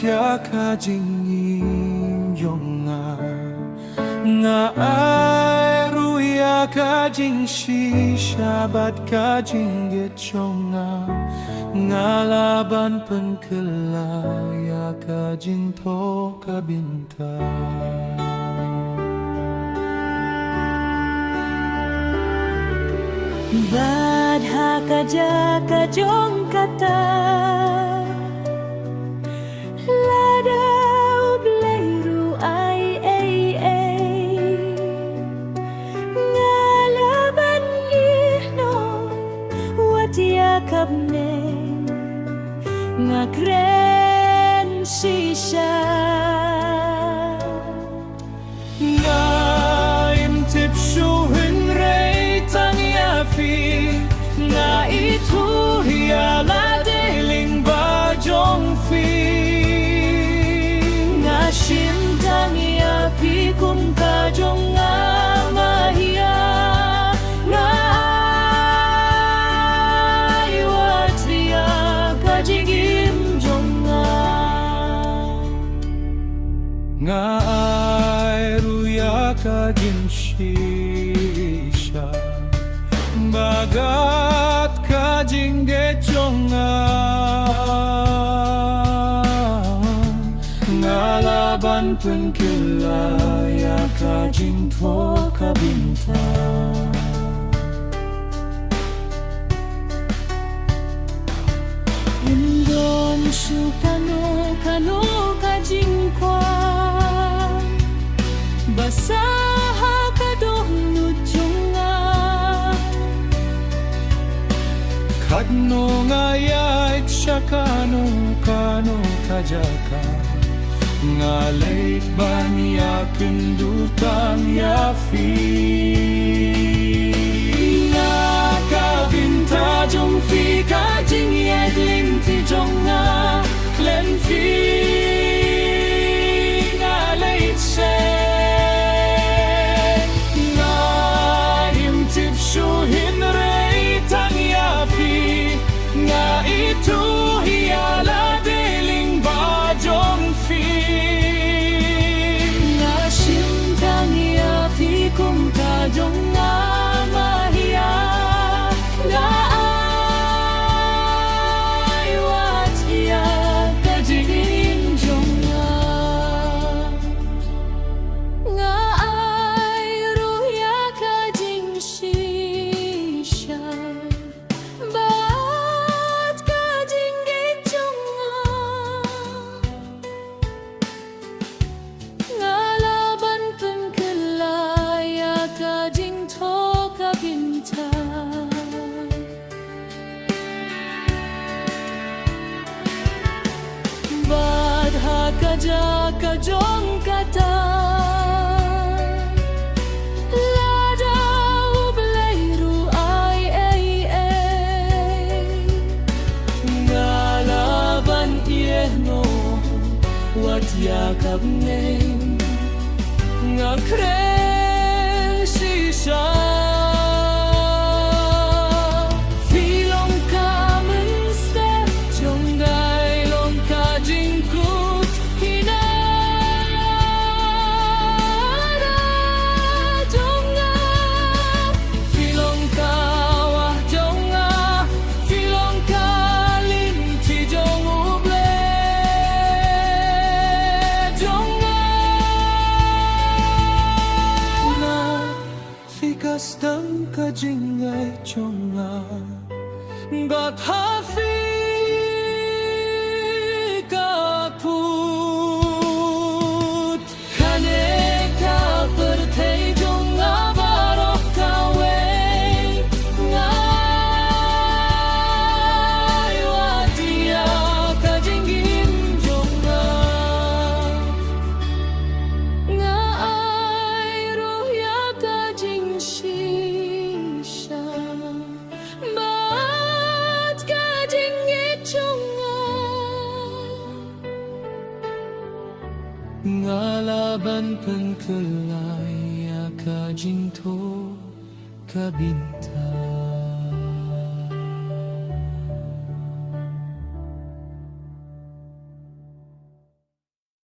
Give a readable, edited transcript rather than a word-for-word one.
ya ka jing yin yong nga ai ru ya ka jing shi shabat ka jing get chong nga laban pen kela ya ka jing to ka binta Badha kaja kajong kata Lada ubleiru ai Ngalaban ihno Watia kabne Ngakren shisha Ngaim tip shuhin rei tang yafi Nga itu hiala deling bajong fi Nga shintang yapi kum kajong nga mahia Nga iwat liya kajigim jong Nga ai ruya ka ginshisha Bagat ka jingge chonga Nga laban pen kila ya ka jing to ka binta Indon shu kano kajing kwa Basaha kadong nujunga Kadno nga yait siya kano kajaka Nga late ba niya kindutan yafi Nga kabinta jong fi kajing yedling ti jong nga klen fi Nga late siya Nga imtip shuhin rei tang yafi Nga itu hiala deling bajong fi Nga shintang yapi kum kajong nga mahia Nga aiwat iya kajingin jong Nga ai ruya kajing shisha Bat kajing gitjong Nga laban pen kelaya kajing to kabinta Badha kaja kajong kata Lada ubleiru ai Ngalaban iehno wat yakabne Ngakren shisha Filong kamen step jong dai long ka jingkut hinara jonga Filong kawah jonga Filong kalin ti jong uble jonga Na fikas dang ka jingay jonga Gat hafi kaput Kane ka pertei jonga barok kawe Ngai watia ka jingin jonga Nga ai ruya kajing shisha Bat kajing gitjong Ngalaban pen kelaya ka jing to ka binta